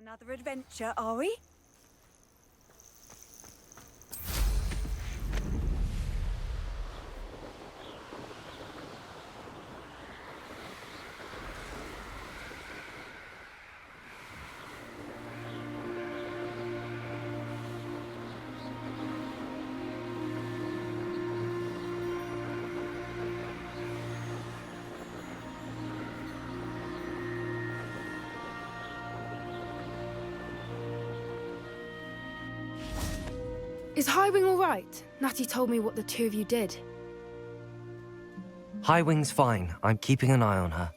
another adventure, are we? Is Highwing all right? Natty told me what the two of you did. Highwing's fine. I'm keeping an eye on her.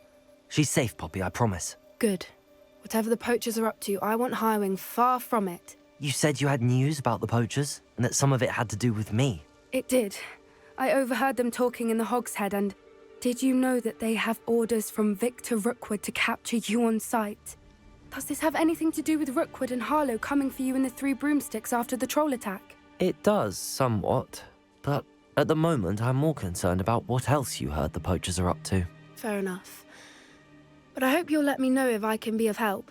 She's safe, Poppy, I promise. Good. Whatever the poachers are up to, I want Highwing far from it. You said you had news about the poachers, and that some of it had to do with me. It did. I overheard them talking in the Hogshead, and did you know that they have orders from Victor Rookwood to capture you on sight? Does this have anything to do with Rookwood and Harlow coming for you in the Three Broomsticks after the troll attack? It does, somewhat. But at the moment, I'm more concerned about what else you heard the poachers are up to. Fair enough. But I hope you'll let me know if I can be of help,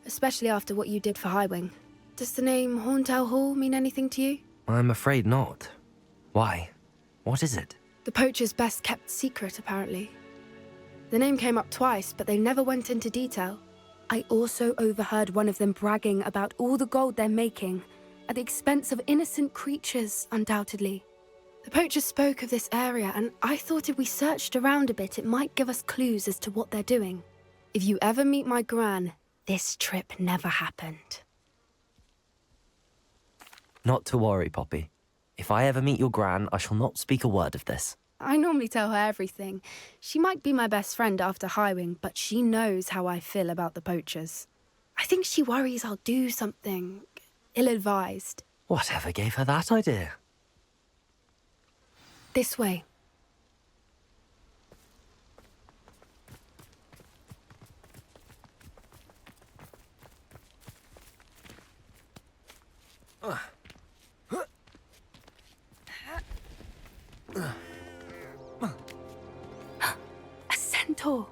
especially after what you did for Highwing. Does the name Horntail Hall mean anything to you? I'm afraid not. Why? What is it? The poachers' best kept secret, apparently. The name came up twice, but they never went into detail. I also overheard one of them bragging about all the gold they're making, at the expense of innocent creatures, undoubtedly. The poachers spoke of this area, and I thought if we searched around a bit, it might give us clues as to what they're doing. If you ever meet my gran, this trip never happened. Not to worry, Poppy. If I ever meet your gran, I shall not speak a word of this. I normally tell her everything. She might be my best friend after Highwing, but she knows how I feel about the poachers. I think she worries I'll do something ill-advised. Whatever gave her that idea? This way. A centaur.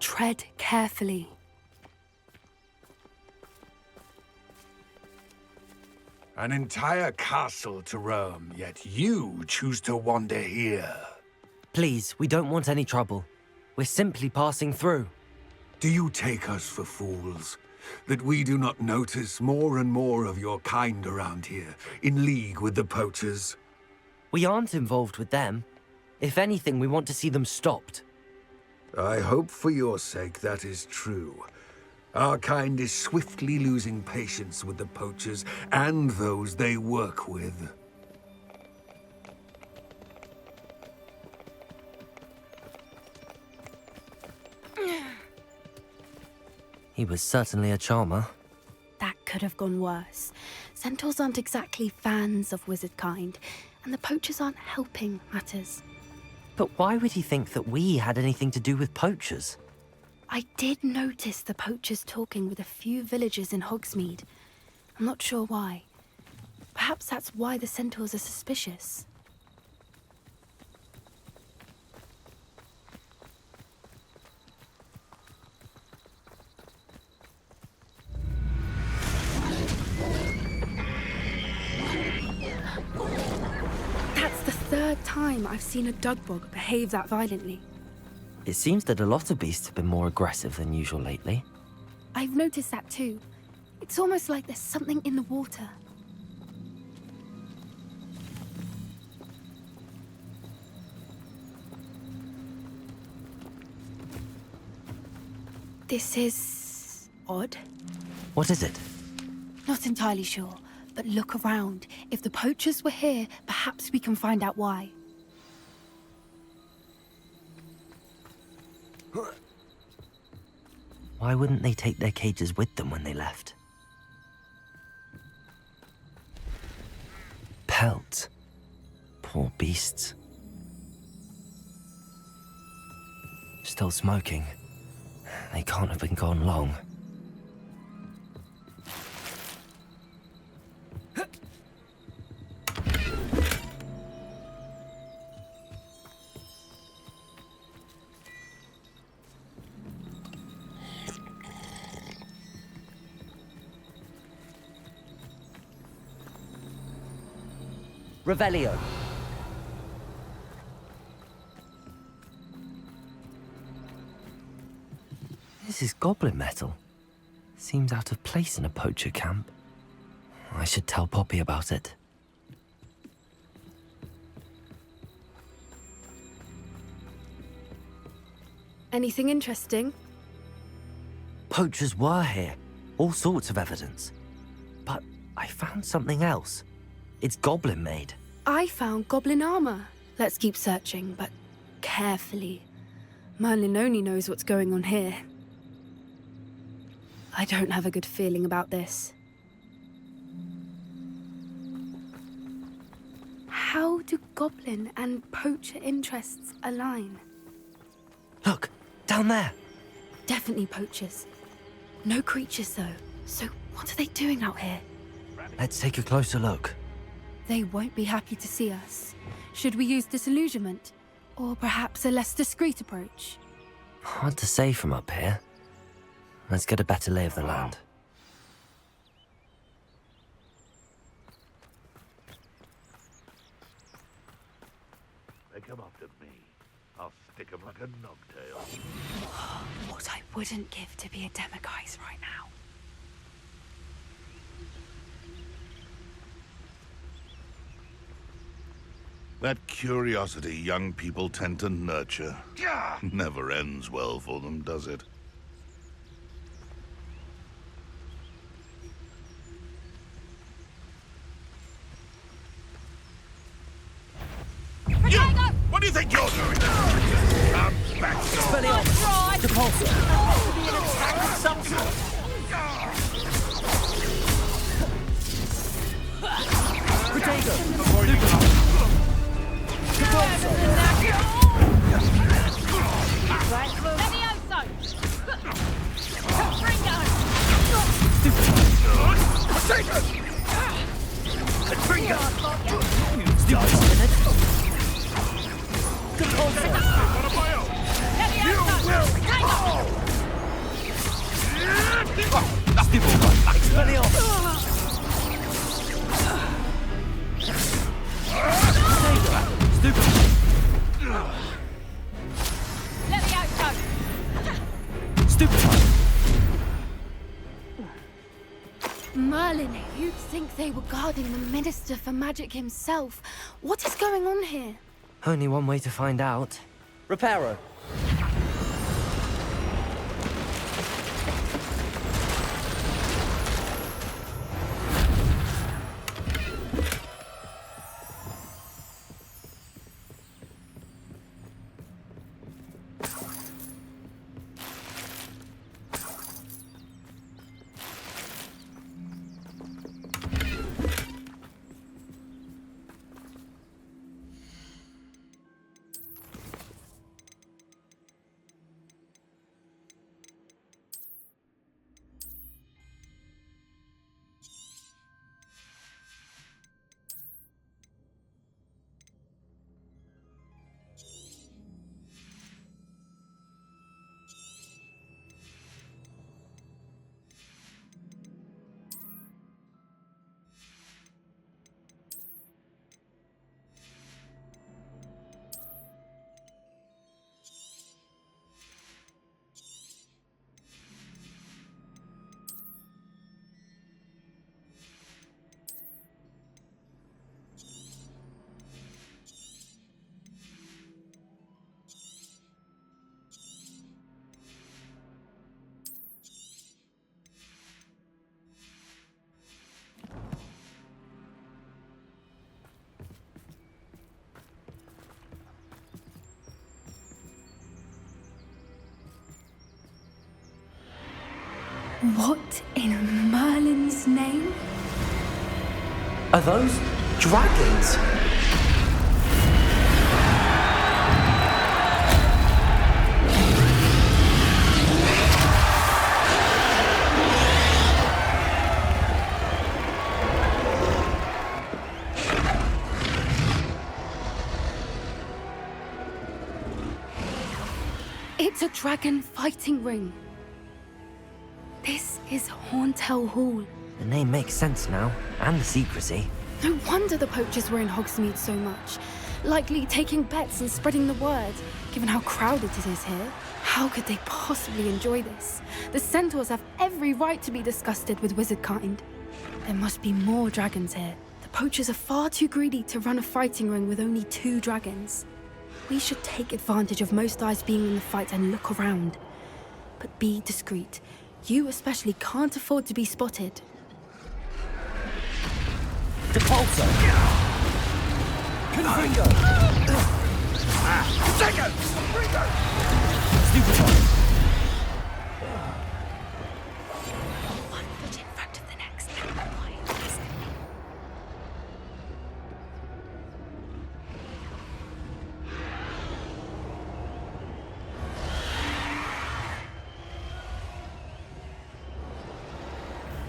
Tread carefully. An entire castle to roam, yet you choose to wander here. Please, we don't want any trouble. We're simply passing through. Do you take us for fools? That we do not notice more and more of your kind around here, in league with the poachers? We aren't involved with them. If anything, we want to see them stopped. I hope for your sake that is true. Our kind is swiftly losing patience with the poachers and those they work with. He was certainly a charmer. That could have gone worse. Centaurs aren't exactly fans of wizard kind, and the poachers aren't helping matters. But why would he think that we had anything to do with poachers? I did notice the poachers talking with a few villagers in Hogsmeade. I'm not sure why. Perhaps that's why the centaurs are suspicious. That's the third time I've seen a dugbog behave that violently. It seems that a lot of beasts have been more aggressive than usual lately. I've noticed that too. It's almost like there's something in the water. This is odd. What is it? Not entirely sure, but look around. If the poachers were here, perhaps we can find out why. Why wouldn't they take their cages with them when they left? Pelts. Poor beasts. Still smoking. They can't have been gone long. Revelio. This is goblin metal. Seems out of place in a poacher camp. I should tell Poppy about it. Anything interesting? Poachers were here. All sorts of evidence. But I found something else. It's goblin made. I found goblin armor. Let's keep searching, but carefully. Merlin only knows what's going on here. I don't have a good feeling about this. How do goblin and poacher interests align? Look, down there. Definitely poachers. No creatures, though. So what are they doing out here? Let's take a closer look. They won't be happy to see us. Should we use disillusionment? Or perhaps a less discreet approach? Hard to say from up here. Let's get a better lay of the land. They come up to me. I'll stick 'em like a knobtail. What I wouldn't give to be a Demiguise right now. That curiosity young people tend to nurture never ends well for them, does it? You! What do you think you're doing? I'm back. Expelliarmus! Depulso! Be an attack of some sort. Potato! Merlin, you'd think they were guarding the Minister for Magic himself. What is going on here? Only one way to find out. Reparo! What in Merlin's name? Are those dragons? It's a dragon fighting ring. This is Hauntel Hall. The name makes sense now, and the secrecy. No wonder the poachers were in Hogsmeade so much. Likely taking bets and spreading the word, given how crowded it is here. How could they possibly enjoy this? The centaurs have every right to be disgusted with wizard kind. There must be more dragons here. The poachers are far too greedy to run a fighting ring with only 2 dragons. We should take advantage of most eyes being in the fight and look around. But be discreet. You especially can't afford to be spotted. Depulso! Confringo! Second! Stupefy! One foot in front of the next. Quiet, listen.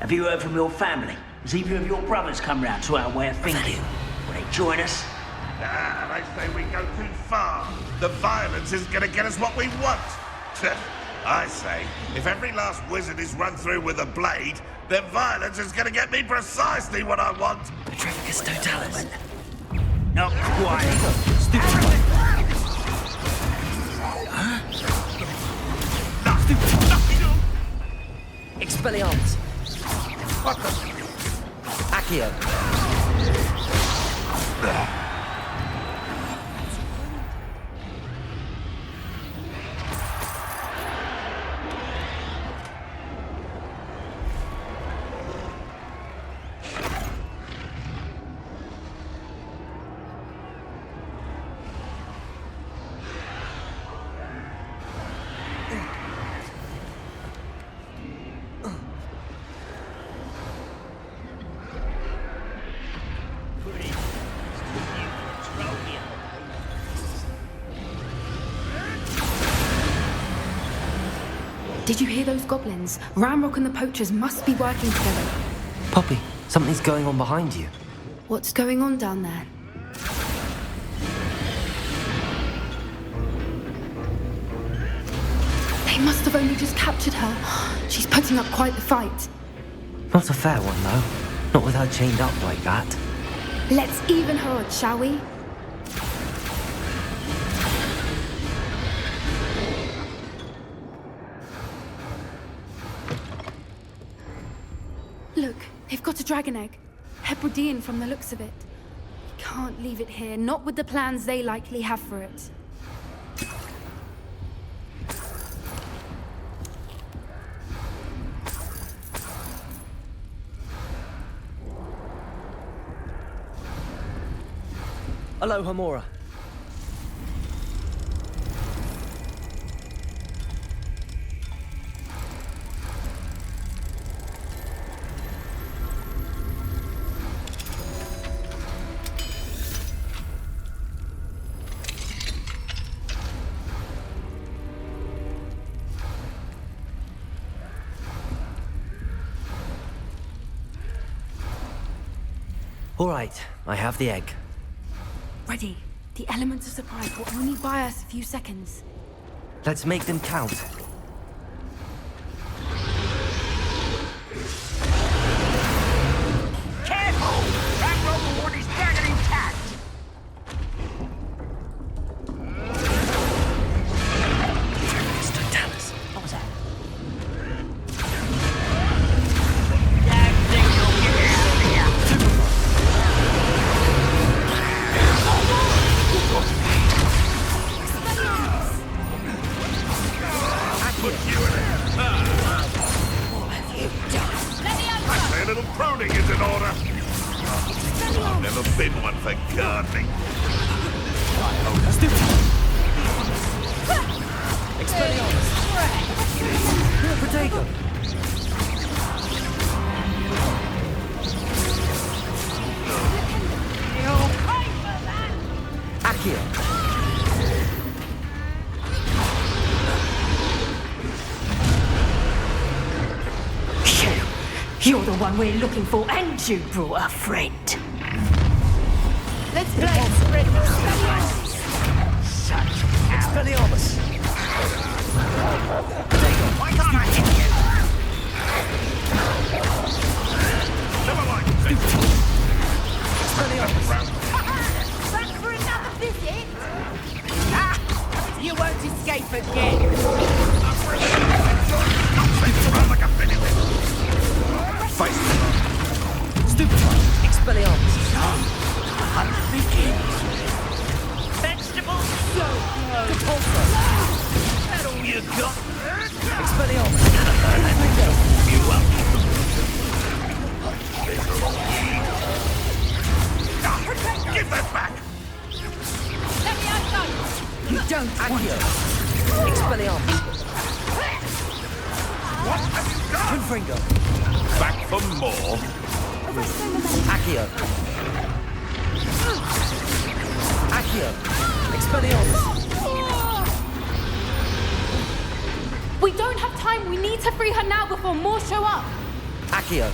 Have you heard from your family? Has either of your brothers come round to our way of thinking? Will they join us? They say we go too far. The violence is gonna get us what we want. I say, if every last wizard is run through with a blade, then violence is gonna get me precisely what I want. Petrificus totalis. Not quite. Stupefy! Expelliarmus! What the? Accio! Did you hear those goblins? Ramrock and the poachers must be working together. Poppy, something's going on behind you. What's going on down there? They must have only just captured her. She's putting up quite the fight. Not a fair one, though. Not with her chained up like that. Let's even her odds, shall we? Look, they've got a dragon egg. Hebridean from the looks of it. Can't leave it here, not with the plans they likely have for it. Aloha, Mora. All right, I have the egg. Ready. The elements of surprise will only buy us a few seconds. Let's make them count. Careful! That Roboward is dragon intact! Petrificus totalis. What was that? Damn thing, you'll get out of here! Put you in it. What have you done? I say a little proning is in order. I've never been one for gardening. Expelliarmus! Gobbledegook! You'll pay for that! Accio! You're the one we're looking for, and you brought a friend. Let's play Expelliarmus! Why can't I hit you? Never mind. can't escape again. Run like a finish. Face them. Stupefy! Expelliarmus! Hunt begins. Vegetables! Repulsor! That all you got? Expelliarmus! You welcome. Give that back. You don't want Accio! Expelliarmus! What have you done? Confringo! Back for more. Accio! Accio! Expelliarmus! We don't have time. We need to free her now before more show up. Accio!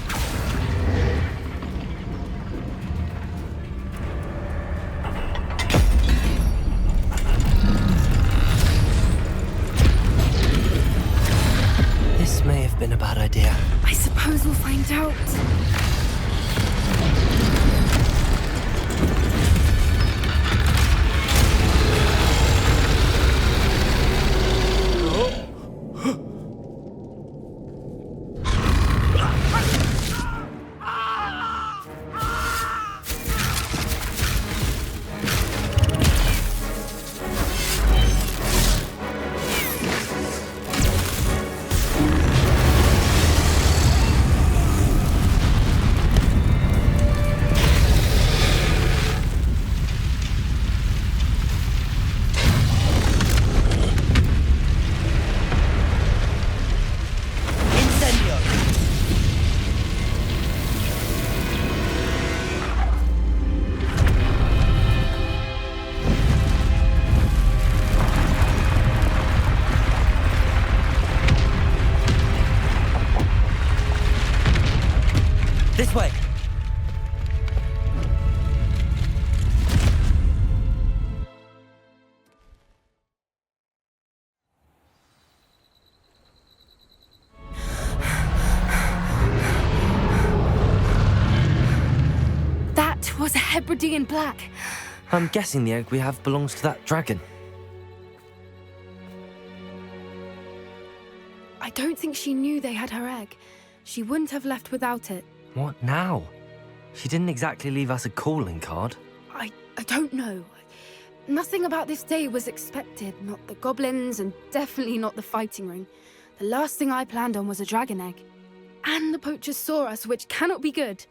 This may have been a bad idea. I suppose we'll find out. Incendio! This way! That was a Hebridean black. I'm guessing the egg we have belongs to that dragon. I don't think she knew they had her egg. She wouldn't have left without it. What now? She didn't exactly leave us a calling card. I don't know. Nothing about this day was expected. Not the goblins, and definitely not the fighting ring. The last thing I planned on was a dragon egg. And the poachers saw us, which cannot be good.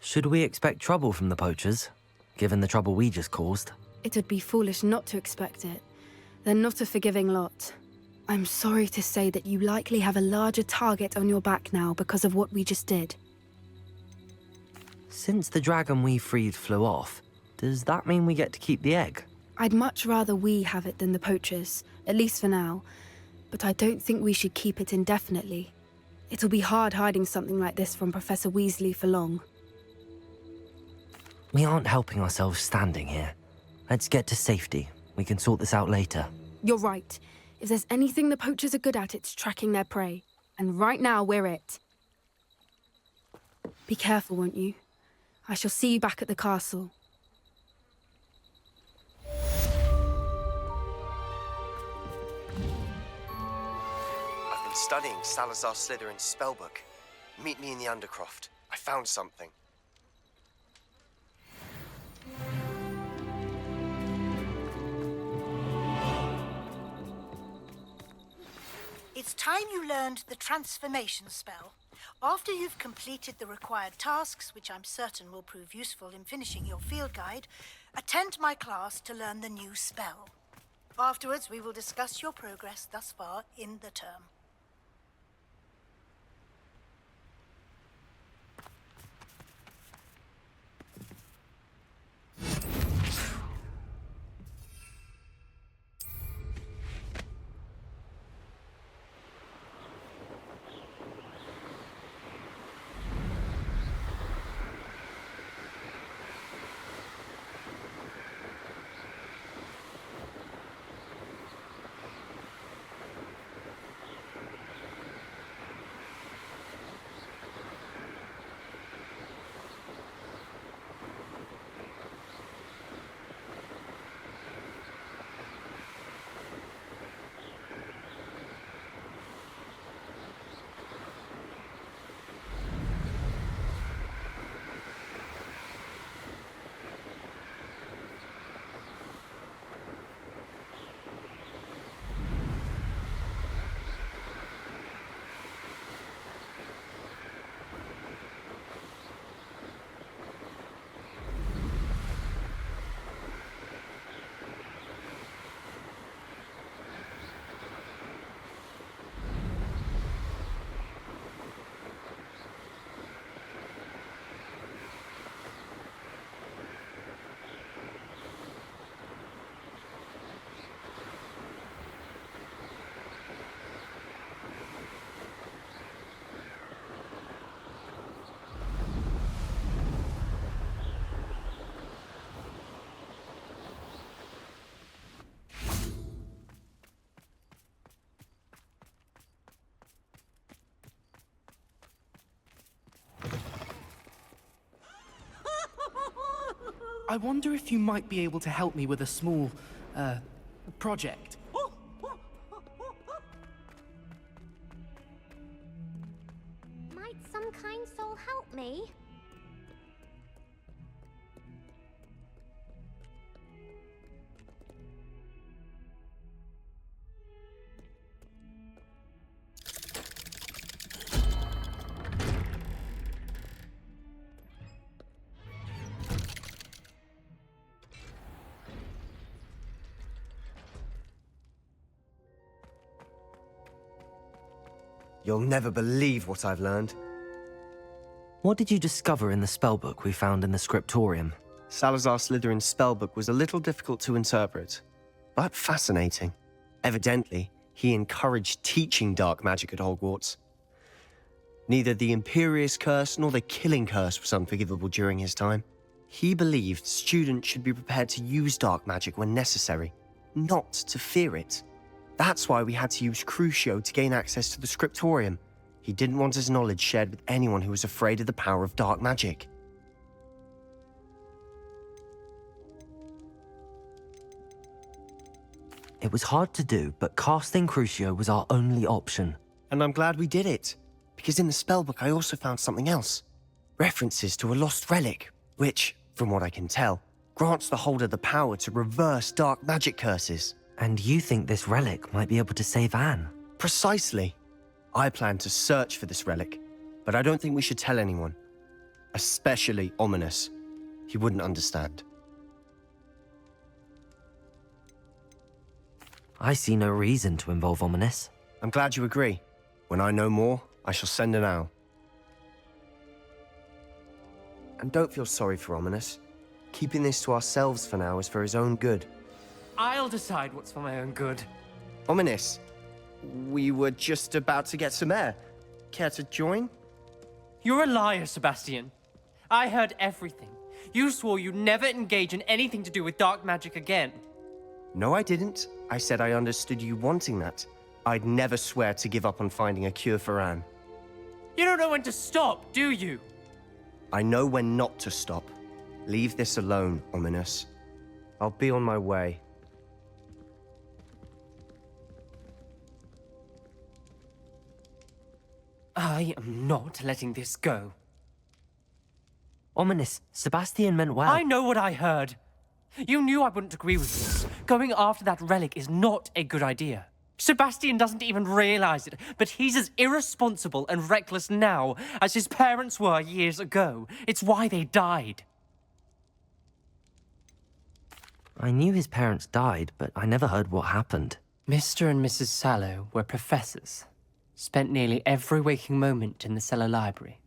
Should we expect trouble from the poachers, given the trouble we just caused? It would be foolish not to expect it. They're not a forgiving lot. I'm sorry to say that you likely have a larger target on your back now because of what we just did. Since the dragon we freed flew off, does that mean we get to keep the egg? I'd much rather we have it than the poachers, at least for now. But I don't think we should keep it indefinitely. It'll be hard hiding something like this from Professor Weasley for long. We aren't helping ourselves standing here. Let's get to safety. We can sort this out later. You're right. If there's anything the poachers are good at, it's tracking their prey. And right now, we're it. Be careful, won't you? I shall see you back at the castle. I've been studying Salazar Slytherin's spellbook. Meet me in the Undercroft. I found something. It's time you learned the transformation spell. After you've completed the required tasks, which I'm certain will prove useful in finishing your field guide, attend my class to learn the new spell. Afterwards, we will discuss your progress thus far in the term. I wonder if you might be able to help me with a small, project. Might some kind soul help me? You'll never believe what I've learned. What did you discover in the spellbook we found in the scriptorium? Salazar Slytherin's spellbook was a little difficult to interpret, but fascinating. Evidently, he encouraged teaching dark magic at Hogwarts. Neither the Imperious Curse nor the Killing Curse was unforgivable during his time. He believed students should be prepared to use dark magic when necessary, not to fear it. That's why we had to use Crucio to gain access to the scriptorium. He didn't want his knowledge shared with anyone who was afraid of the power of dark magic. It was hard to do, but casting Crucio was our only option. And I'm glad we did it, because in the spellbook I also found something else. References to a lost relic, which, from what I can tell, grants the holder the power to reverse dark magic curses. And you think this relic might be able to save Anne? Precisely. I plan to search for this relic, but I don't think we should tell anyone. Especially Ominous. He wouldn't understand. I see no reason to involve Ominous. I'm glad you agree. When I know more, I shall send an owl. And don't feel sorry for Ominous. Keeping this to ourselves for now is for his own good. I'll decide what's for my own good. Ominous, we were just about to get some air. Care to join? You're a liar, Sebastian. I heard everything. You swore you'd never engage in anything to do with dark magic again. No, I didn't. I said I understood you wanting that. I'd never swear to give up on finding a cure for Anne. You don't know when to stop, do you? I know when not to stop. Leave this alone, Ominous. I'll be on my way. I am not letting this go. Ominous, Sebastian meant well. I know what I heard. You knew I wouldn't agree with this. Going after that relic is not a good idea. Sebastian doesn't even realize it, but he's as irresponsible and reckless now as his parents were years ago. It's why they died. I knew his parents died, but I never heard what happened. Mr. and Mrs. Sallow were professors. Spent nearly every waking moment in the cellar library.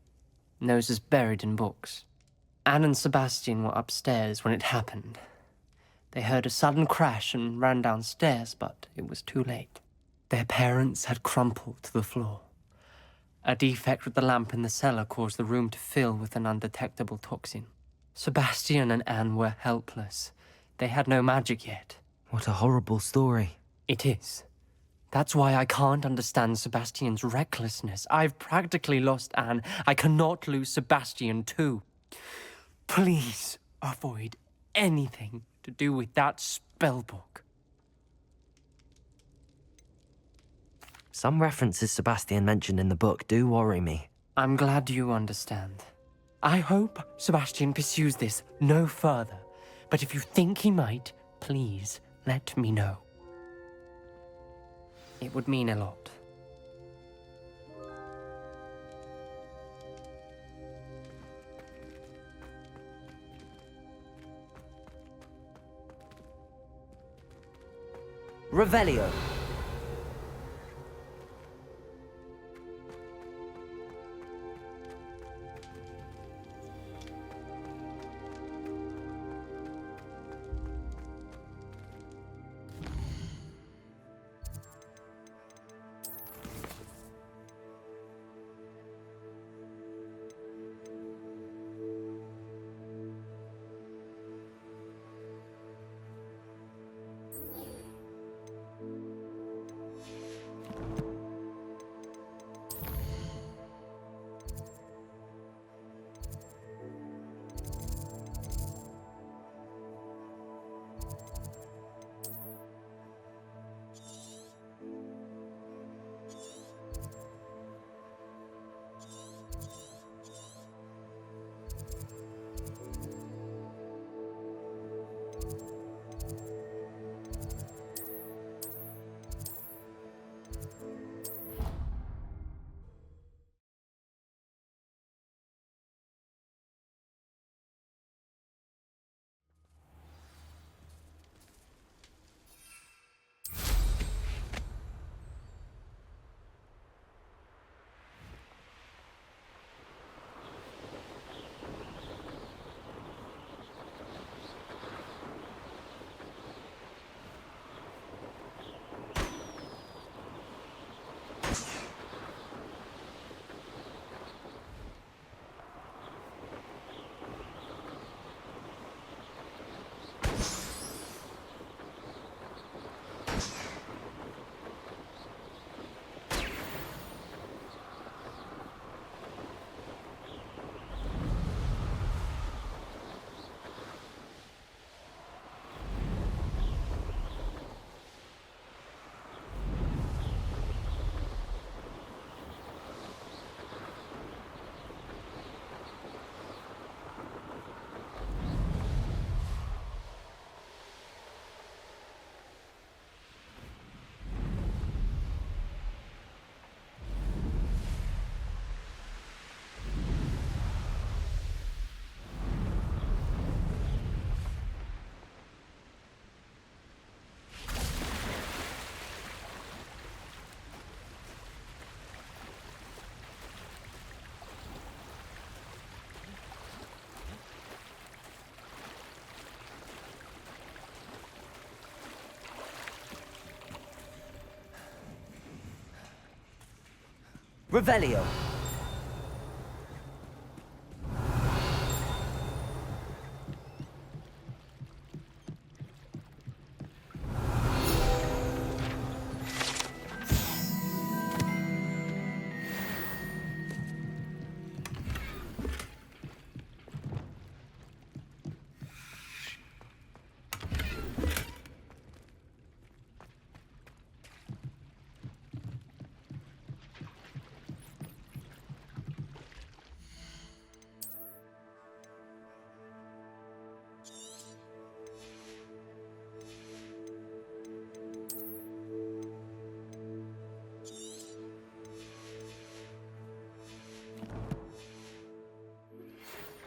Noses buried in books. Anne and Sebastian were upstairs when it happened. They heard a sudden crash and ran downstairs, but it was too late. Their parents had crumpled to the floor. A defect with the lamp in the cellar caused the room to fill with an undetectable toxin. Sebastian and Anne were helpless. They had no magic yet. What a horrible story. It is. That's why I can't understand Sebastian's recklessness. I've practically lost Anne. I cannot lose Sebastian too. Please avoid anything to do with that spellbook. Some references Sebastian mentioned in the book do worry me. I'm glad you understand. I hope Sebastian pursues this no further. But if you think he might, please let me know. It would mean a lot. Revelio. Revelio.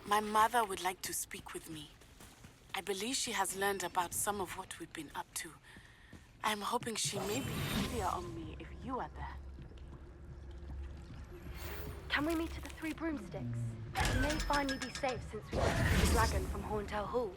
My mother would like to speak with me. I believe she has learned about some of what we've been up to. I'm hoping she may be easier on me if you are there. Can we meet at the Three Broomsticks? We may finally be safe since we rescued the dragon from Horntail Hall.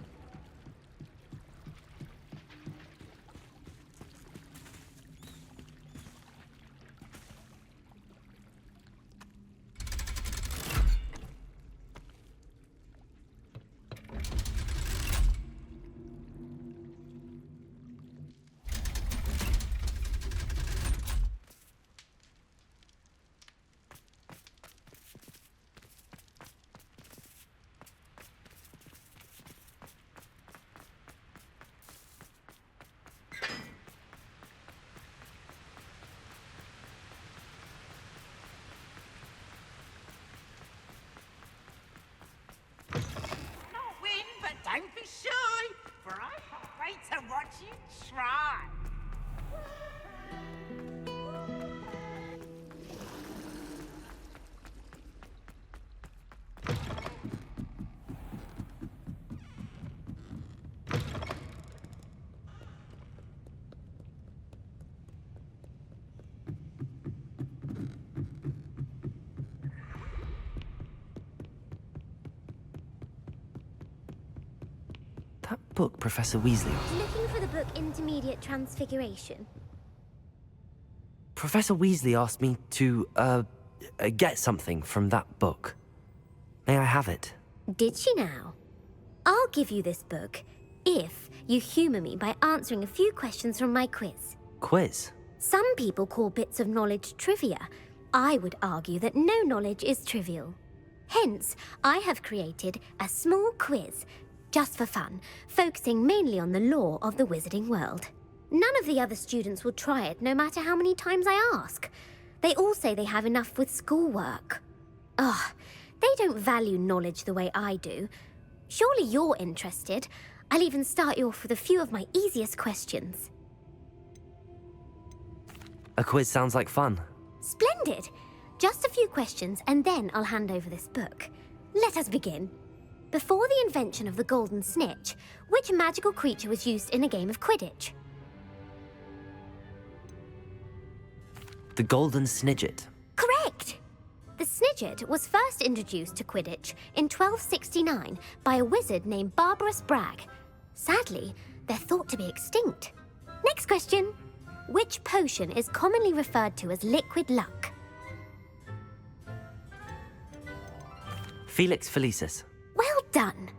Don't be shy, for I can't wait to watch you try. That book Professor Weasley... Looking for the book Intermediate Transfiguration. Professor Weasley asked me to, get something from that book. May I have it? Did she now? I'll give you this book if you humour me by answering a few questions from my quiz. Quiz? Some people call bits of knowledge trivia. I would argue that no knowledge is trivial. Hence, I have created a small quiz, just for fun, focusing mainly on the lore of the wizarding world. None of the other students will try it, no matter how many times I ask. They all say they have enough with schoolwork. Ugh, they don't value knowledge the way I do. Surely you're interested. I'll even start you off with a few of my easiest questions. A quiz sounds like fun. Splendid! Just a few questions, and then I'll hand over this book. Let us begin. Before the invention of the golden snitch, which magical creature was used in a game of Quidditch? The Golden Snidget. Correct! The Snidget was first introduced to Quidditch in 1269 by a wizard named Barbarous Bragg. Sadly, they're thought to be extinct. Next question. Which potion is commonly referred to as liquid luck? Felix Felicis. Well done!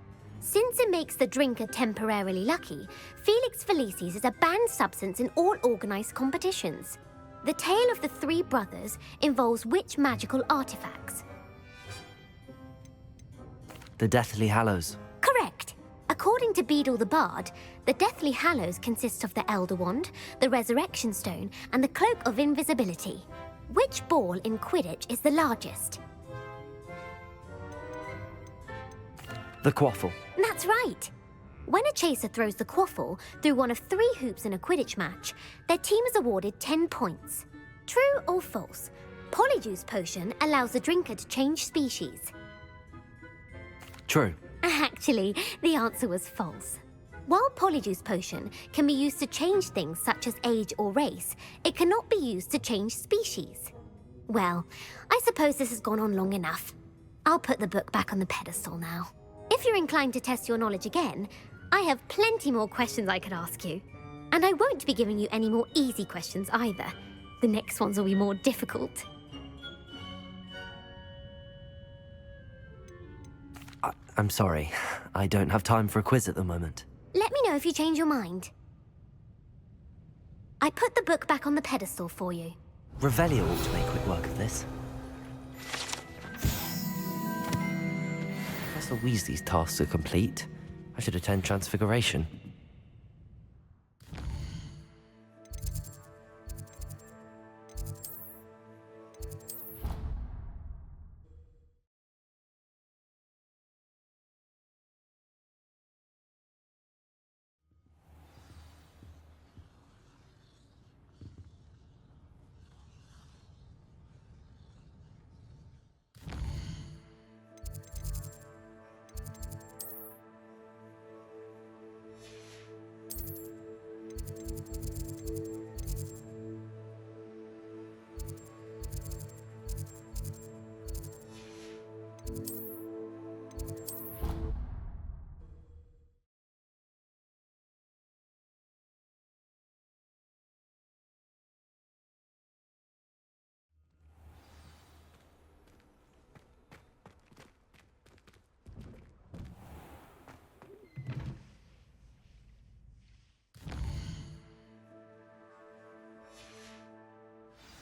Since it makes the drinker temporarily lucky, Felix Felicis is a banned substance in all organised competitions. The tale of the three brothers involves which magical artifacts? The Deathly Hallows. Correct! According to Beedle the Bard, the Deathly Hallows consists of the Elder Wand, the Resurrection Stone, and the Cloak of Invisibility. Which ball in Quidditch is the largest? The Quaffle. That's right! When a chaser throws the quaffle through one of 3 hoops in a Quidditch match, their team is awarded 10 points. True or false? Polyjuice Potion allows the drinker to change species. True. Actually, the answer was false. While Polyjuice Potion can be used to change things such as age or race, it cannot be used to change species. Well, I suppose this has gone on long enough. I'll put the book back on the pedestal now. If you're inclined to test your knowledge again, I have plenty more questions I could ask you. And I won't be giving you any more easy questions either. The next ones will be more difficult. I'm sorry. I don't have time for a quiz at the moment. Let me know if you change your mind. I put the book back on the pedestal for you. Revelio ought to make quick work of this. Professor Weasley's tasks are complete. I should attend Transfiguration.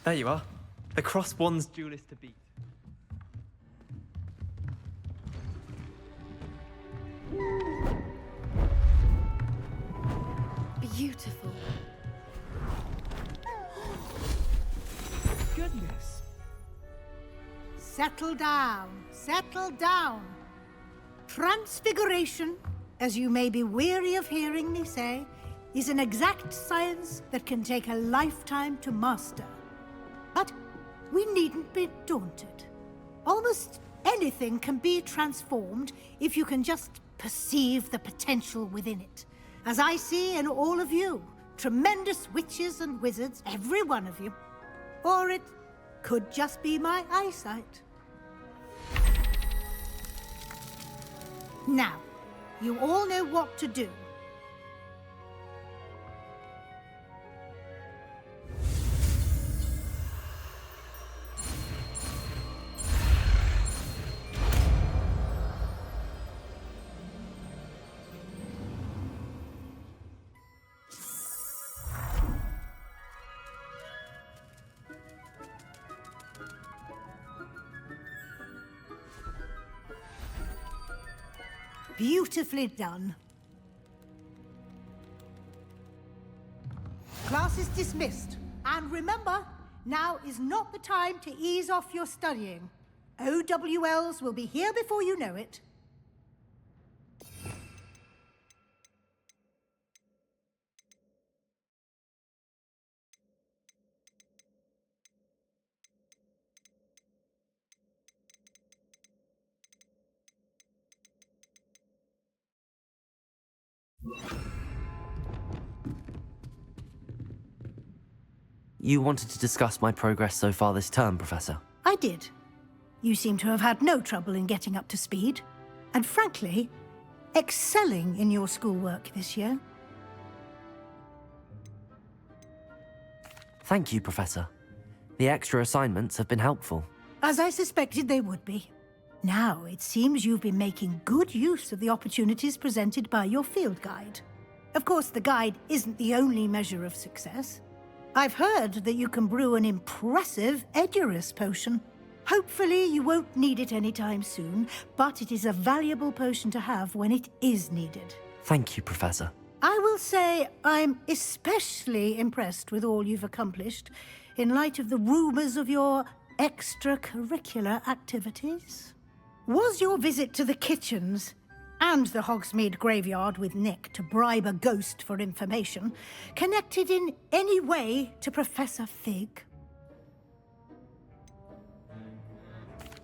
There you are. The cross wands duelist to beat. Beautiful. Goodness. Settle down. Settle down. Transfiguration, as you may be weary of hearing me say, is an exact science that can take a lifetime to master. But we needn't be daunted. Almost anything can be transformed if you can just perceive the potential within it. As I see in all of you, tremendous witches and wizards, every one of you. Or it could just be my eyesight. Now, you all know what to do. Beautifully done. Class is dismissed. And remember, now is not the time to ease off your studying. OWLs will be here before you know it. You wanted to discuss my progress so far this term, Professor? I did. You seem to have had no trouble in getting up to speed. And frankly, excelling in your schoolwork this year. Thank you, Professor. The extra assignments have been helpful. As I suspected they would be. Now, it seems you've been making good use of the opportunities presented by your field guide. Of course, the guide isn't the only measure of success. I've heard that you can brew an impressive Edurus potion. Hopefully you won't need it anytime soon, but it is a valuable potion to have when it is needed. Thank you, Professor. I will say I'm especially impressed with all you've accomplished in light of the rumors of your extracurricular activities. Was your visit to the kitchens and the Hogsmeade graveyard with Nick to bribe a ghost for information connected in any way to Professor Fig?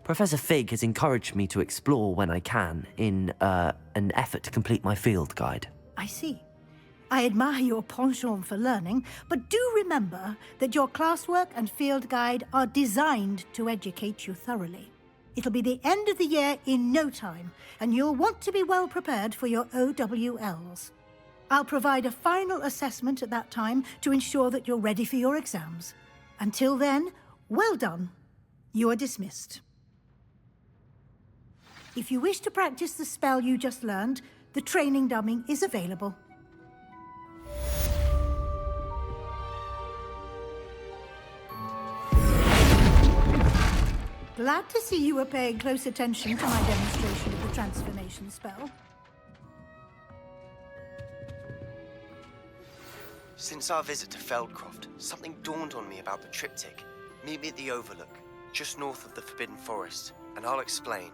Professor Fig has encouraged me to explore when I can in an effort to complete my field guide. I see. I admire your penchant for learning, but do remember that your classwork and field guide are designed to educate you thoroughly. It'll be the end of the year in no time, and you'll want to be well prepared for your OWLs. I'll provide a final assessment at that time to ensure that you're ready for your exams. Until then, well done. You are dismissed. If you wish to practice the spell you just learned, the training dummy is available. Glad to see you were paying close attention to my demonstration of the transformation spell. Since our visit to Feldcroft, something dawned on me about the triptych. Meet me at the Overlook, just north of the Forbidden Forest, and I'll explain.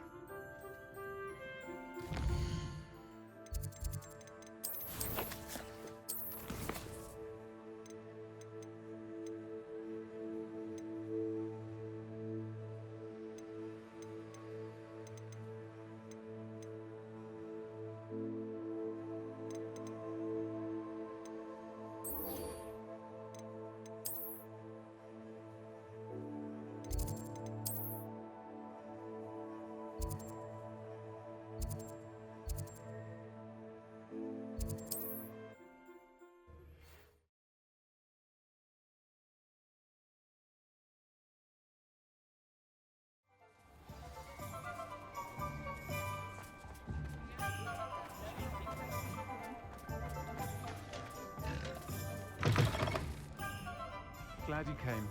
Glad you came.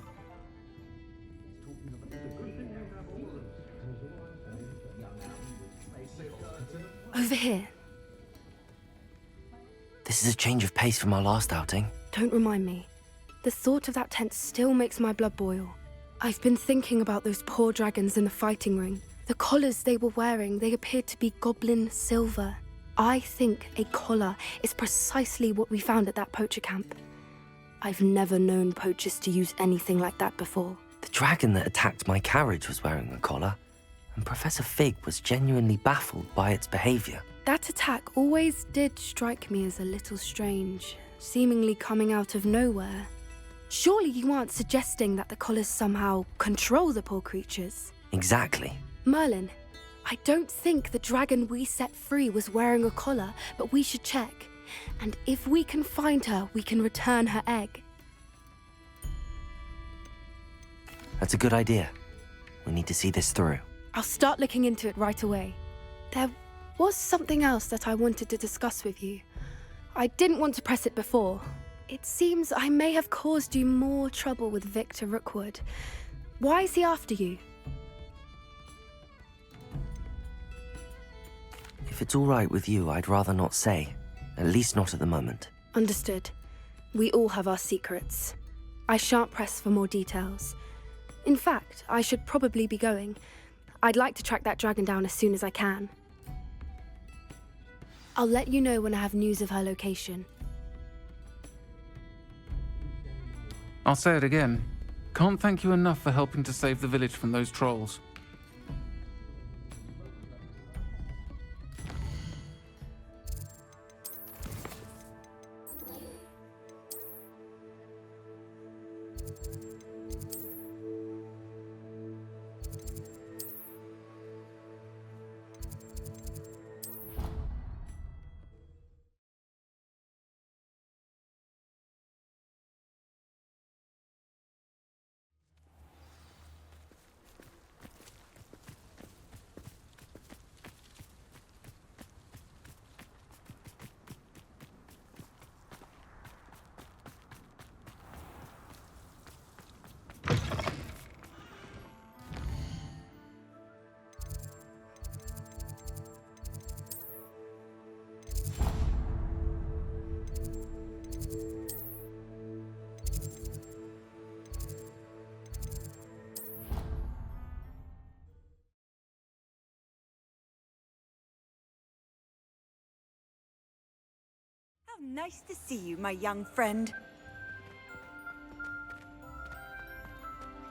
Over here. This is a change of pace from our last outing. Don't remind me. The thought of that tent still makes my blood boil. I've been thinking about those poor dragons in the fighting ring. The collars they were wearing, they appeared to be goblin silver. I think a collar is precisely what we found at that poacher camp. I've never known poachers to use anything like that before. The dragon that attacked my carriage was wearing a collar, and Professor Fig was genuinely baffled by its behavior. That attack always did strike me as a little strange, seemingly coming out of nowhere. Surely you aren't suggesting that the collars somehow control the poor creatures? Exactly. Merlin, I don't think the dragon we set free was wearing a collar, but we should check. And if we can find her, we can return her egg. That's a good idea. We need to see this through. I'll start looking into it right away. There was something else that I wanted to discuss with you. I didn't want to press it before. It seems I may have caused you more trouble with Victor Rookwood. Why is he after you? If it's all right with you, I'd rather not say. At least not at the moment. Understood. We all have our secrets. I shan't press for more details. In fact, I should probably be going. I'd like to track that dragon down as soon as I can. I'll let you know when I have news of her location. I'll say it again. Can't thank you enough for helping to save the village from those trolls. How nice to see you, my young friend.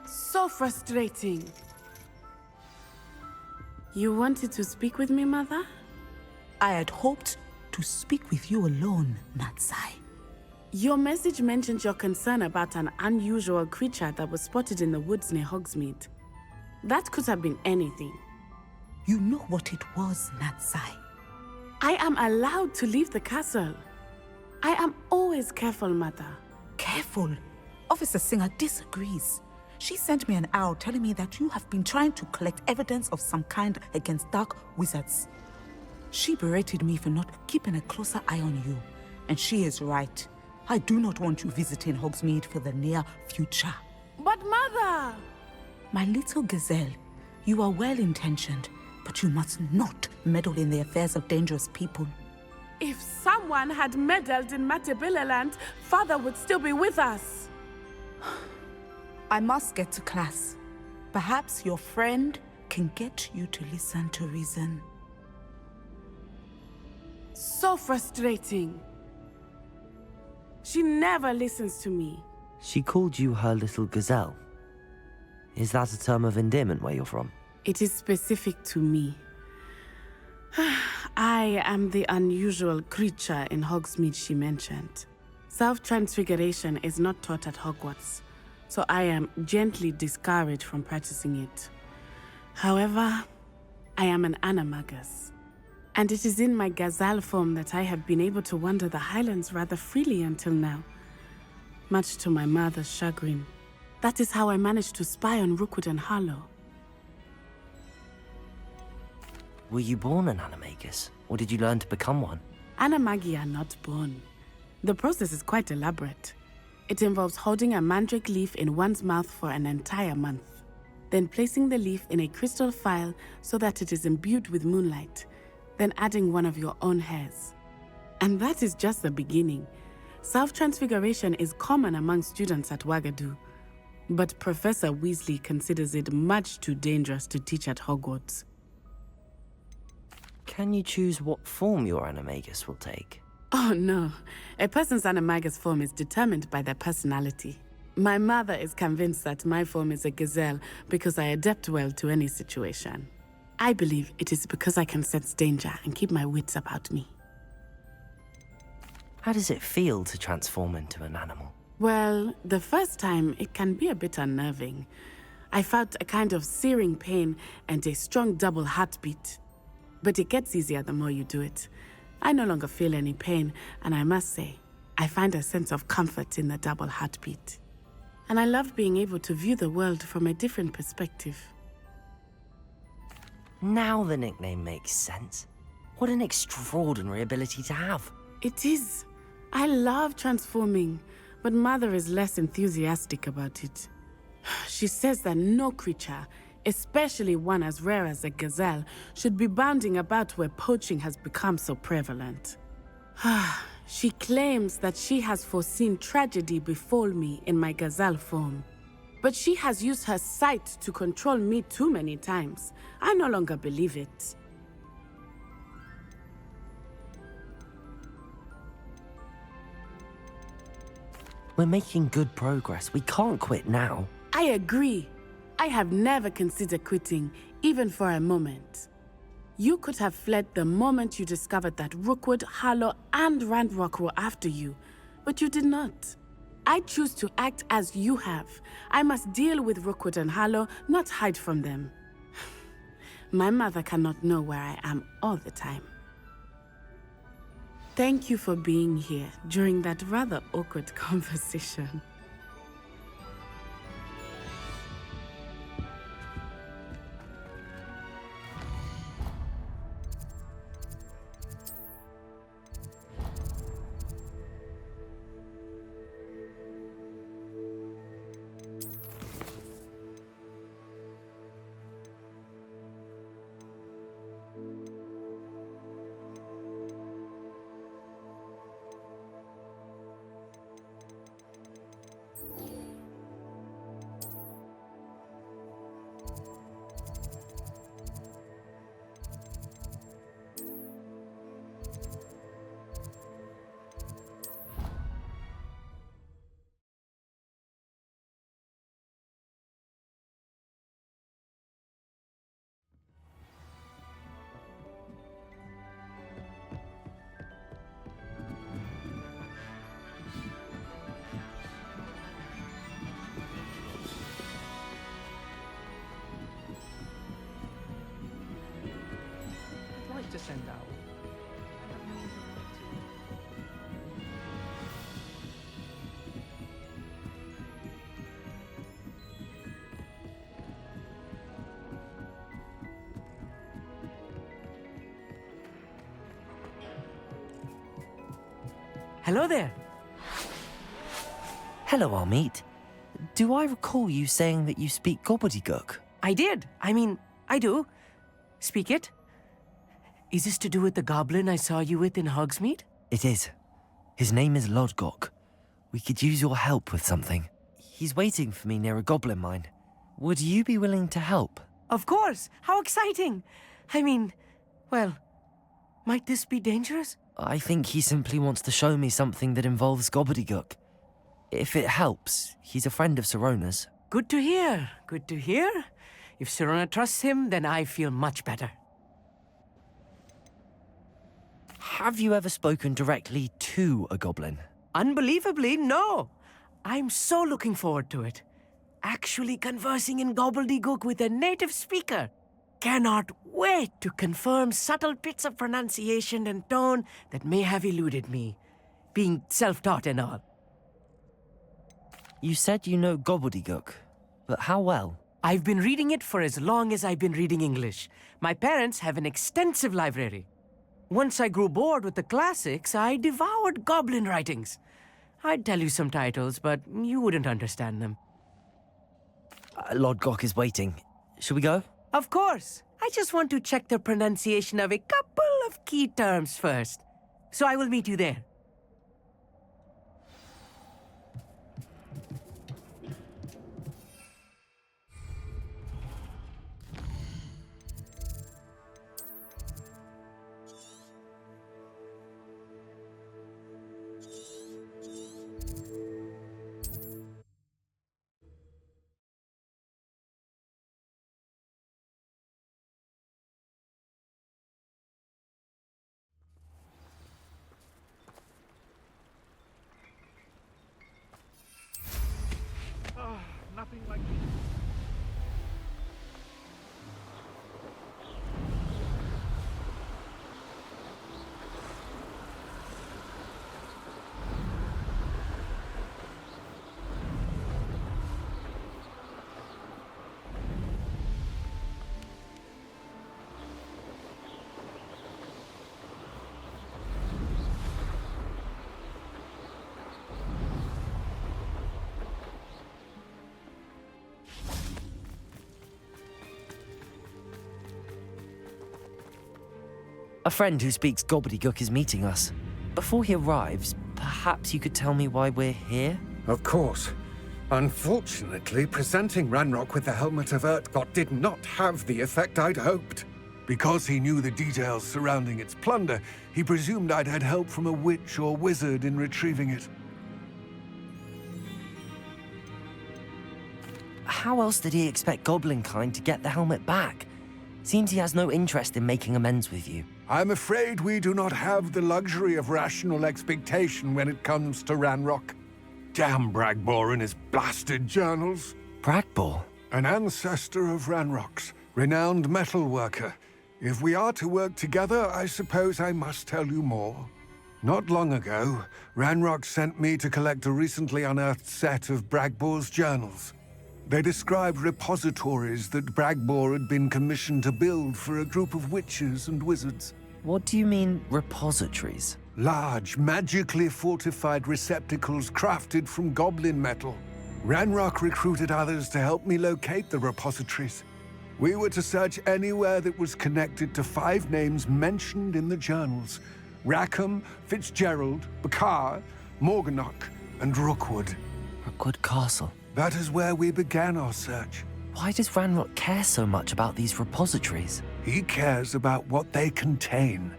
So frustrating. You wanted to speak with me, Mother? I had hoped to speak with you alone, Natsai. Your message mentioned your concern about an unusual creature that was spotted in the woods near Hogsmeade. That could have been anything. You know what it was, Natsai. I am allowed to leave the castle. I am always careful, Mother. Careful? Officer Singer disagrees. She sent me an owl telling me that you have been trying to collect evidence of some kind against dark wizards. She berated me for not keeping a closer eye on you. And she is right. I do not want you visiting Hogsmeade for the near future. But Mother! My little gazelle, you are well-intentioned, but you must not meddle in the affairs of dangerous people. If someone had meddled in Matabeleland, Father would still be with us. I must get to class. Perhaps your friend can get you to listen to reason. So frustrating. She never listens to me. She called you her little gazelle. Is that a term of endearment where you're from? It is specific to me. I am the unusual creature in Hogsmeade she mentioned. Self-transfiguration is not taught at Hogwarts, so I am gently discouraged from practicing it. However, I am an animagus, and it is in my gazelle form that I have been able to wander the Highlands rather freely until now, much to my mother's chagrin. That is how I managed to spy on Rookwood and Harlow. Were you born an animagus, or did you learn to become one? Animagi are not born. The process is quite elaborate. It involves holding a mandrake leaf in one's mouth for an entire month, then placing the leaf in a crystal phial so that it is imbued with moonlight, then adding one of your own hairs. And that is just the beginning. Self-transfiguration is common among students at Wagadu, but Professor Weasley considers it much too dangerous to teach at Hogwarts. Can you choose what form your animagus will take? Oh no, a person's animagus form is determined by their personality. My mother is convinced that my form is a gazelle because I adapt well to any situation. I believe it is because I can sense danger and keep my wits about me. How does it feel to transform into an animal? Well, the first time it can be a bit unnerving. I felt a kind of searing pain and a strong double heartbeat. But it gets easier the more you do it. I no longer feel any pain, and I must say, I find a sense of comfort in the double heartbeat. And I love being able to view the world from a different perspective. Now the nickname makes sense. What an extraordinary ability to have. It is. I love transforming, but Mother is less enthusiastic about it. She says that no creature, especially one as rare as a gazelle, should be bounding about where poaching has become so prevalent. She claims that she has foreseen tragedy befall me in my gazelle form. But she has used her sight to control me too many times. I no longer believe it. We're making good progress. We can't quit now. I agree. I have never considered quitting, even for a moment. You could have fled the moment you discovered that Rookwood, Harlow, and Ranrock were after you, but you did not. I choose to act as you have. I must deal with Rookwood and Harlow, not hide from them. My mother cannot know where I am all the time. Thank you for being here during that rather awkward conversation. Hello there. Hello, Amit. Do I recall you saying that you speak Gobbledegook? I did. I do. Speak it. Is this to do with the goblin I saw you with in Hogsmeade? It is. His name is Lodgok. We could use your help with something. He's waiting for me near a goblin mine. Would you be willing to help? Of course! How exciting! Well, might this be dangerous? I think he simply wants to show me something that involves Gobbledegook. If it helps, he's a friend of Sirona's. Good to hear. Good to hear. If Sirona trusts him, then I feel much better. Have you ever spoken directly to a goblin? Unbelievably, no. I'm so looking forward to it. Actually conversing in Gobbledegook with a native speaker. Cannot wait to confirm subtle bits of pronunciation and tone that may have eluded me, being self-taught and all. You said you know Gobbledegook, but how well? I've been reading it for as long as I've been reading English. My parents have an extensive library. Once I grew bored with the classics, I devoured goblin writings. I'd tell you some titles, but you wouldn't understand them. Lodgok is waiting. Shall we go? Of course. I just want to check the pronunciation of a couple of key terms first. So I will meet you there. Nothing like A friend who speaks Gobbledegook is meeting us. Before he arrives, perhaps you could tell me why we're here? Of course. Unfortunately, presenting Ranrock with the Helmet of Urtkot did not have the effect I'd hoped. Because he knew the details surrounding its plunder, he presumed I'd had help from a witch or wizard in retrieving it. How else did he expect Goblinkind to get the helmet back? Seems he has no interest in making amends with you. I'm afraid we do not have the luxury of rational expectation when it comes to Ranrock. Damn Bragbor and his blasted journals. Bragbor? An ancestor of Ranrock's, renowned metalworker. If we are to work together, I suppose I must tell you more. Not long ago, Ranrock sent me to collect a recently unearthed set of Bragbor's journals. They described repositories that Bragbor had been commissioned to build for a group of witches and wizards. What do you mean, repositories? Large, magically fortified receptacles crafted from goblin metal. Ranrock recruited others to help me locate the repositories. We were to search anywhere that was connected to 5 names mentioned in the journals: Rackham, Fitzgerald, Bakar, Morganach, and Rookwood. Rookwood Castle. That is where we began our search. Why does Ranrock care so much about these repositories? He cares about what they contain.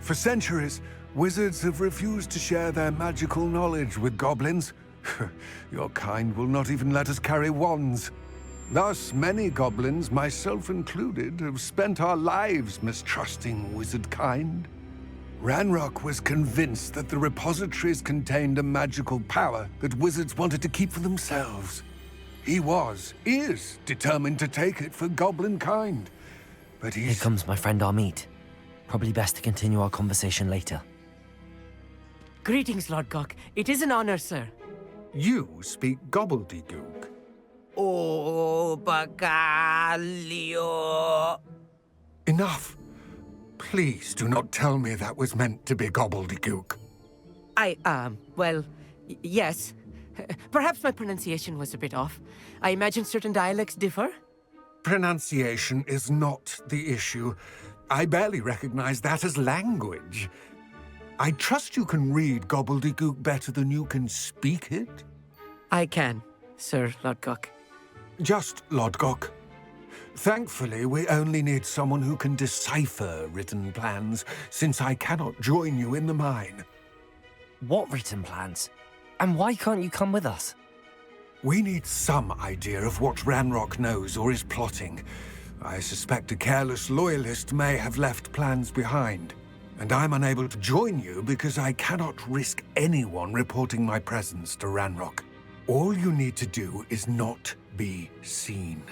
For centuries, wizards have refused to share their magical knowledge with goblins. Your kind will not even let us carry wands. Thus, many goblins, myself included, have spent our lives mistrusting wizard kind. Ranrock was convinced that the repositories contained a magical power that wizards wanted to keep for themselves. He is determined to take it for goblin kind. But Here comes my friend Amit. Probably best to continue our conversation later. Greetings, Lodgok. It is an honor, sir. You speak Gobbledegook. Oh, Bagalio. Enough. Please do not tell me that was meant to be Gobbledegook. Yes. Perhaps my pronunciation was a bit off. I imagine certain dialects differ? Pronunciation is not the issue. I barely recognize that as language. I trust you can read Gobbledegook better than you can speak it? I can, Sir Lodgok. Just Lodgok. Thankfully, we only need someone who can decipher written plans, since I cannot join you in the mine. What written plans? And why can't you come with us? We need some idea of what Ranrock knows or is plotting. I suspect a careless loyalist may have left plans behind. And I'm unable to join you because I cannot risk anyone reporting my presence to Ranrock. All you need to do is not be seen.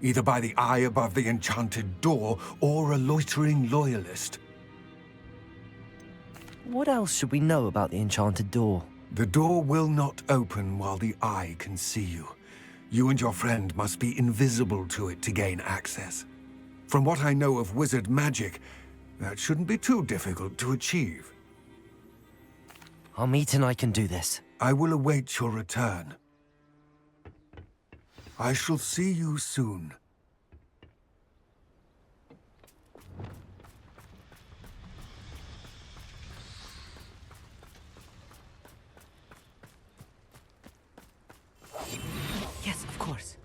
Either by the eye above the enchanted door or a loitering loyalist. What else should we know about the enchanted door? The door will not open while the eye can see you. You and your friend must be invisible to it to gain access. From what I know of wizard magic, that shouldn't be too difficult to achieve. Amit and I can do this. I will await your return. I shall see you soon. Yes, of course.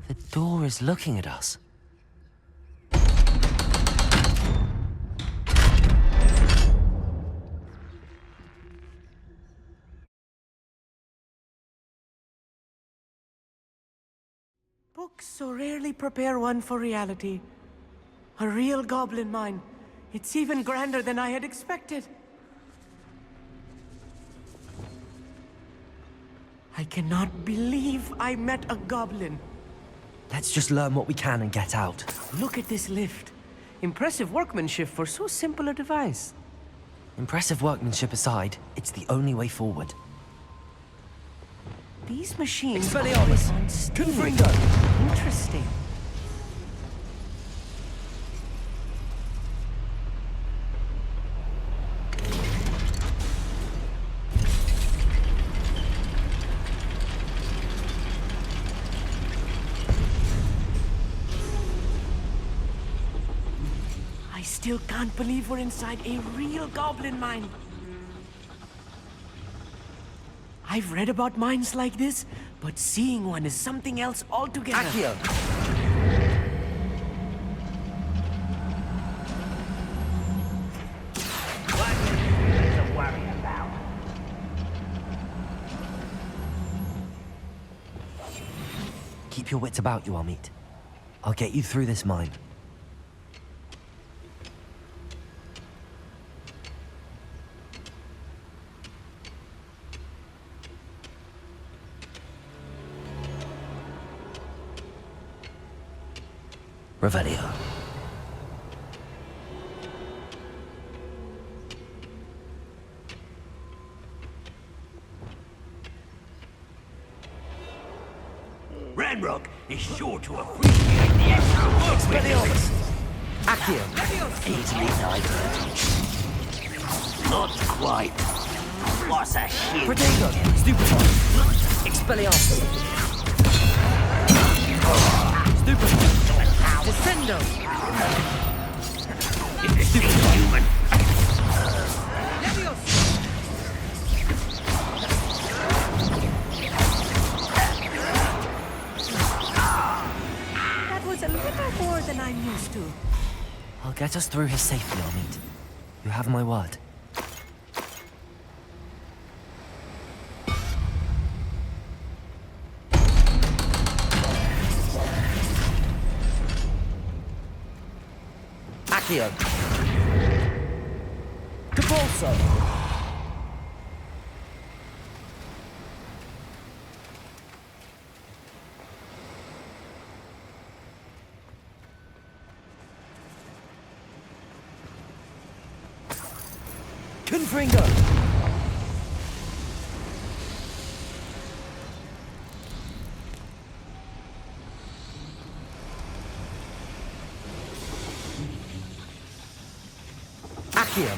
The door is looking at us. Books so rarely prepare one for reality. A real goblin mine. It's even grander than I had expected. I cannot believe I met a goblin. Let's just learn what we can and get out. Look at this lift. Impressive workmanship for so simple a device. Impressive workmanship aside, it's the only way forward. These machines Expelliarmus! operate on steam. Confringo! Interesting. I still can't believe we're inside a real goblin mine. I've read about mines like this, but seeing one is something else altogether. Accio! What to worry about? Keep your wits about you, Amit. I'll get you through this mine. Revelio. Ranrock is sure to appreciate the extra work we're doing. Accio. Easily diverted. Not quite. What's a shit? Protego. Stupefy. Expelliarmus. Stupefy. Descendo! Human. That was a little more than I'm used to. I'll get us through here safely, Amit. You have my word. Accio. Capulso. Confringo. Accio.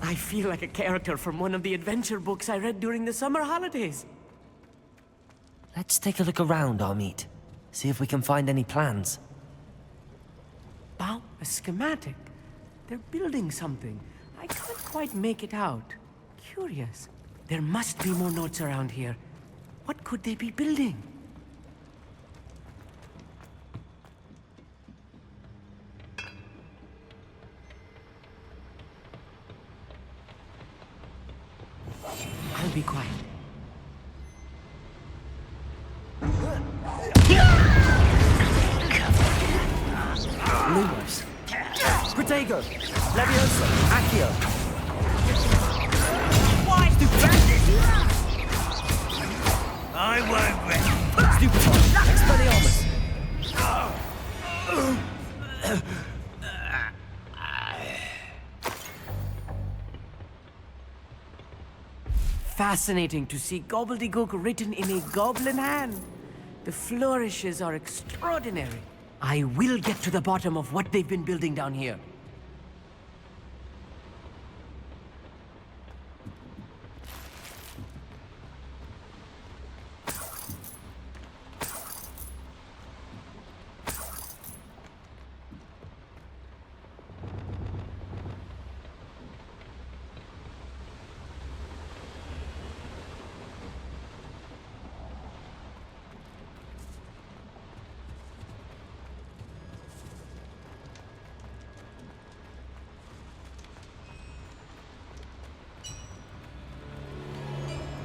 I feel like a character from one of the adventure books I read during the summer holidays. Let's take a look around, Amit. See if we can find any plans. Wow, a schematic. They're building something. I can't quite make it out. Curious. There must be more notes around here. What could they be building? I'll be quiet. Lumos. Protego. Leviosa. Accio. Why stupid bandit? I won't rest. Stupefy. Expelliarmus. Fascinating to see Gobbledegook written in a goblin hand. The flourishes are extraordinary. I will get to the bottom of what they've been building down here.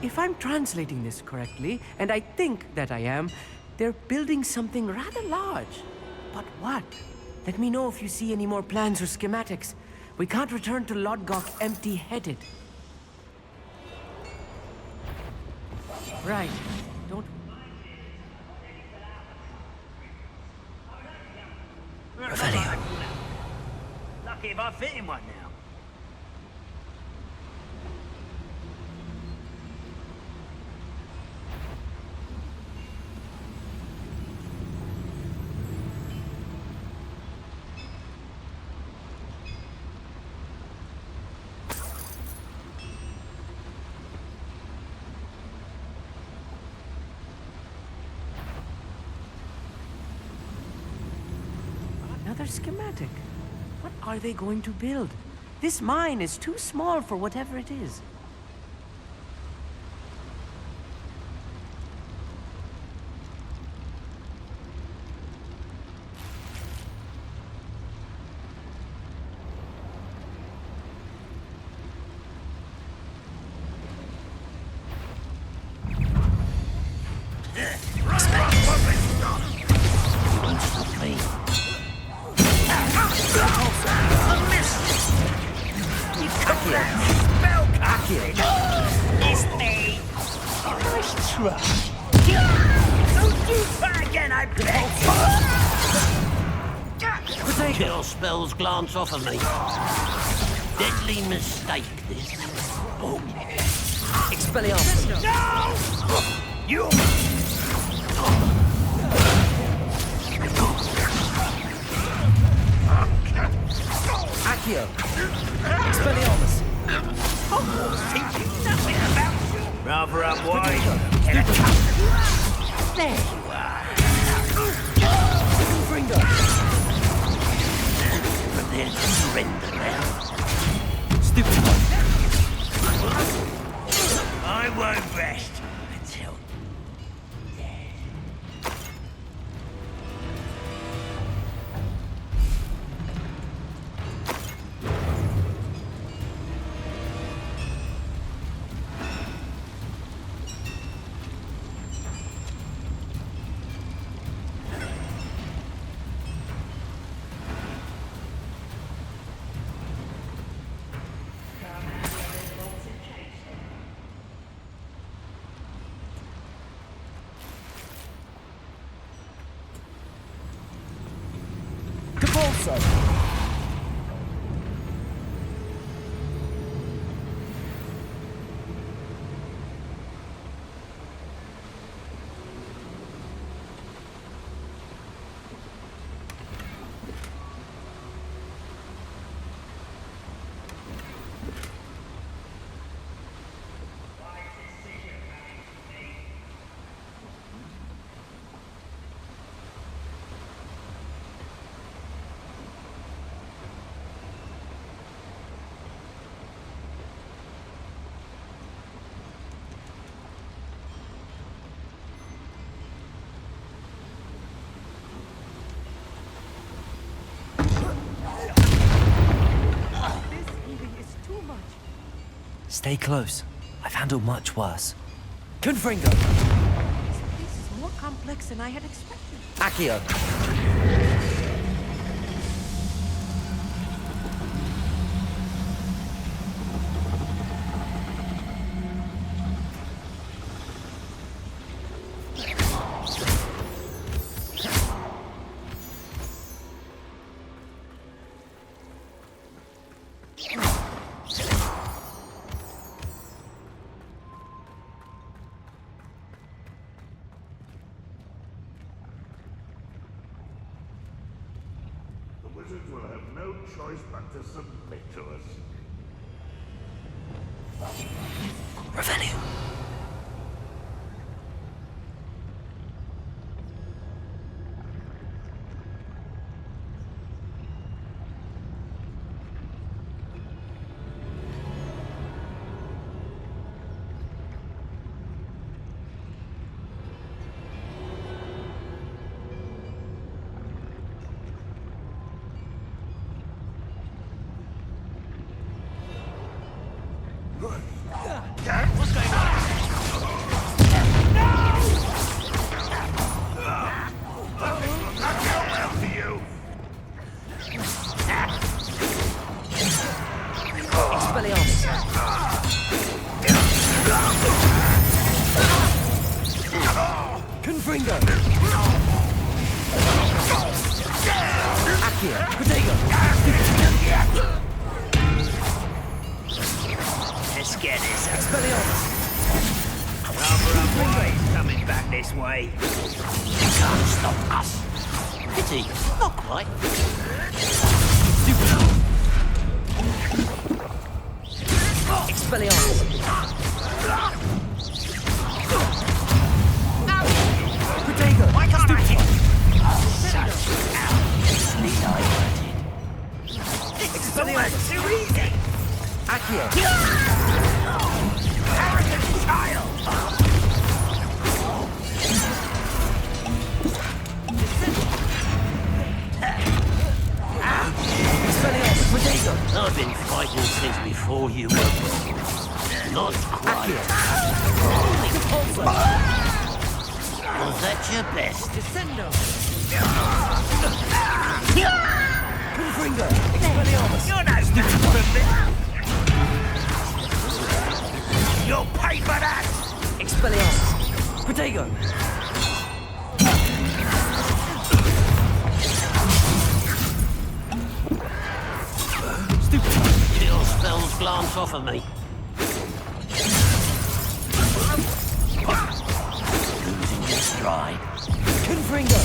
If I'm translating this correctly, and I think that I am, they're building something rather large. But what? Let me know if you see any more plans or schematics. We can't return to Lodgok empty-headed. Right. Don't... Revelio. Lucky if I fit in one now. Another schematic. What are they going to build? This mine is too small for whatever it is. Kill spells glance off of me. Deadly mistake, this. Oh. Expelliarmus. No! You! Accio. Expelliarmus. Hogwarts teaching nothing about you. Rather unwise. There you are. Fringo. There's a surrender now. Stupid. I won't rest until... also. Stay close. I've handled much worse. Confringo! This is more complex than I had expected. Accio! The wizards will have no choice but to submit to us. Revelio! What's going on? Confringo! Accio! Gobbledegook! Let's get this. Expelliarmus! Rather unwise coming back this way. You can't stop us. Pity, not quite. Expelliarmus! Gobbledegook! Why can't I hit? Such easily diverted. It's almost too easy. Accio! Arrogant child. Expelliarmus! Gobbledegook! I've been fighting since before you were born. Not quite. Was that your best? Descendo! Confringo! Expelliarmus! You're no stupid for You'll pay for that! Expelliarmus! Gobbledegook! Stupid! Your spells glance off of me. Losing your stride. Confringo!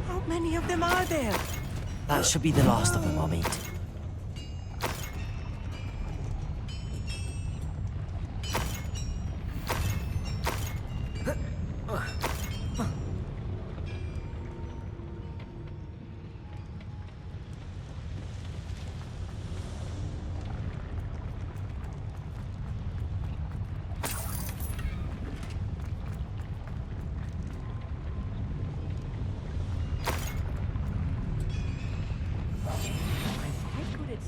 How many of them are there? That should be the last of them, I'll meet.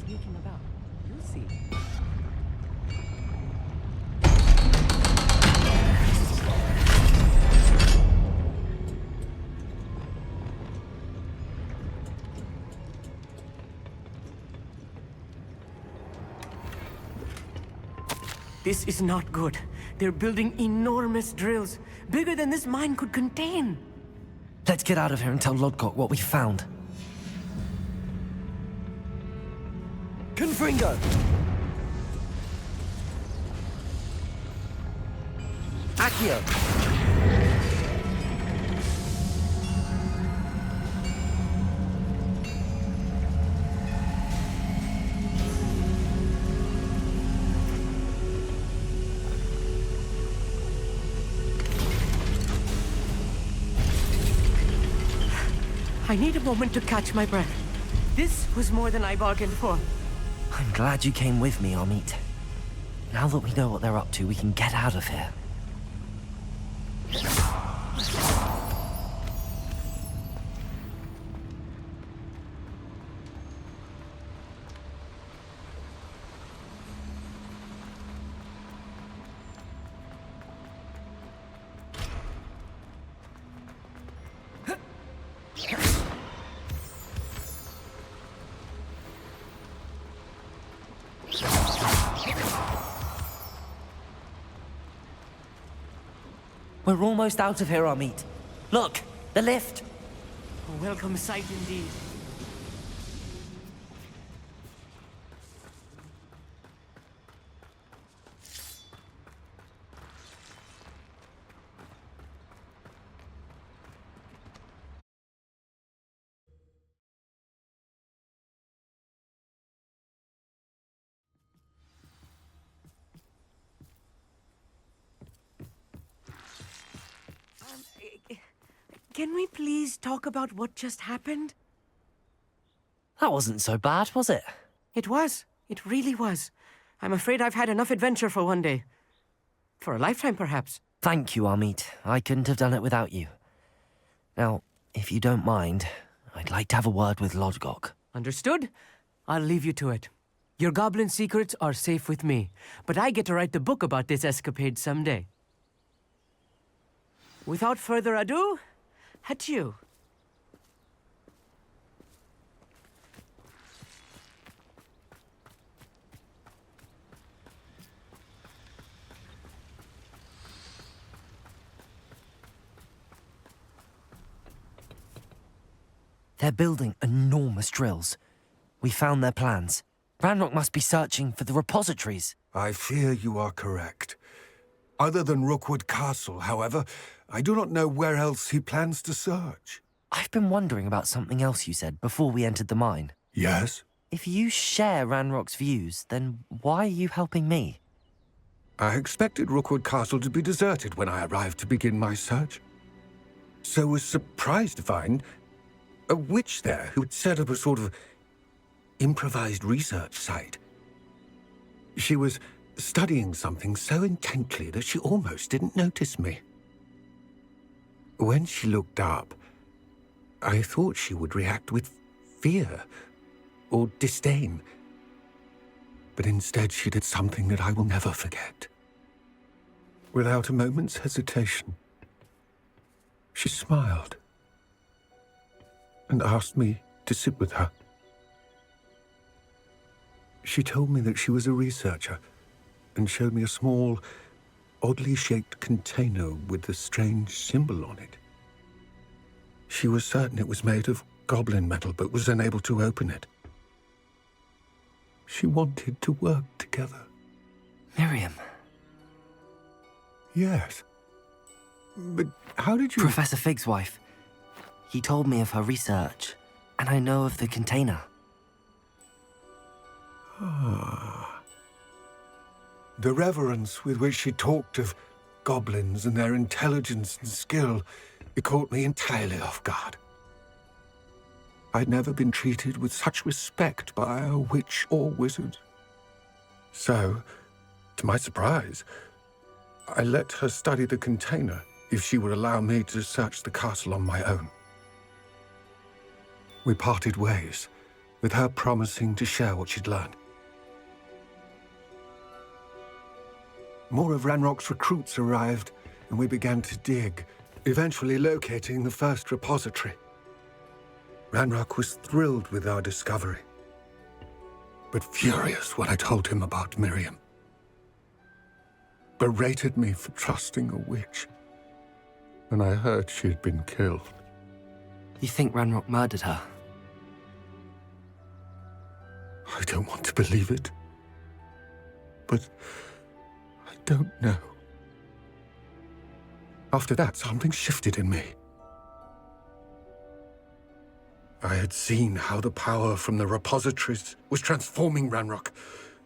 Sneaking about. You'll see. This is not good. They're building enormous drills, bigger than this mine could contain. Let's get out of here and tell Lodgok what we found. Confringo! Accio! I need a moment to catch my breath. This was more than I bargained for. I'm glad you came with me, Amit. Now that we know what they're up to, we can get out of here. We're almost out of here, Amit. Look, the lift. A welcome sight indeed. Can we please talk about what just happened? That wasn't so bad, was it? It was. It really was. I'm afraid I've had enough adventure for one day. For a lifetime, perhaps. Thank you, Amit. I couldn't have done it without you. Now, if you don't mind, I'd like to have a word with Lodgok. Understood? I'll leave you to it. Your goblin secrets are safe with me, but I get to write the book about this escapade someday. Without further ado, adieu. They're building enormous drills. We found their plans. Ranrock must be searching for the repositories. I fear you are correct. Other than Rookwood Castle, however, I do not know where else he plans to search. I've been wondering about something else you said before we entered the mine. Yes? If you share Ranrock's views, then why are you helping me? I expected Rookwood Castle to be deserted when I arrived to begin my search. So was surprised to find a witch there who had set up a sort of improvised research site. She was studying something so intently that she almost didn't notice me. When she looked up, I thought she would react with fear or disdain. But instead she did something that I will never forget. Without a moment's hesitation, she smiled and asked me to sit with her. She told me that she was a researcher and showed me a small, oddly shaped container with a strange symbol on it. She was certain it was made of goblin metal, but was unable to open it. She wanted to work together. Miriam. Yes. But how did you... Professor Fig's wife. He told me of her research, and I know of the container. Ah. The reverence with which she talked of goblins and their intelligence and skill, it caught me entirely off guard. I'd never been treated with such respect by a witch or wizard. So, to my surprise, I let her study the container if she would allow me to search the castle on my own. We parted ways, with her promising to share what she'd learned. More of Ranrock's recruits arrived, and we began to dig, eventually locating the first repository. Ranrock was thrilled with our discovery, but furious when I told him about Miriam. Berated me for trusting a witch, and I heard she had been killed. You think Ranrock murdered her? I don't want to believe it. But I don't know. After that, something shifted in me. I had seen how the power from the repositories was transforming Ranrock,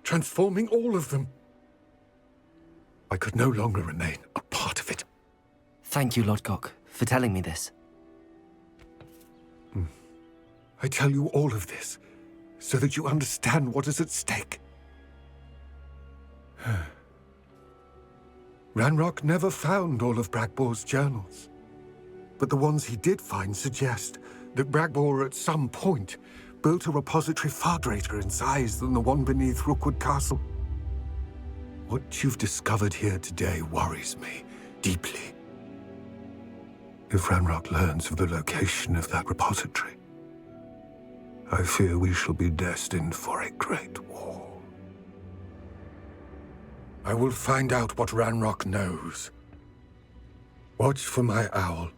transforming all of them. I could no longer remain a part of it. Thank you, Lodgok, for telling me this. I tell you all of this so that you understand what is at stake. Ranrock never found all of Bragbor's journals, but the ones he did find suggest that Bragbor at some point built a repository far greater in size than the one beneath Rookwood Castle. What you've discovered here today worries me deeply. If Ranrock learns of the location of that repository, I fear we shall be destined for a great war. I will find out what Ranrock knows. Watch for my owl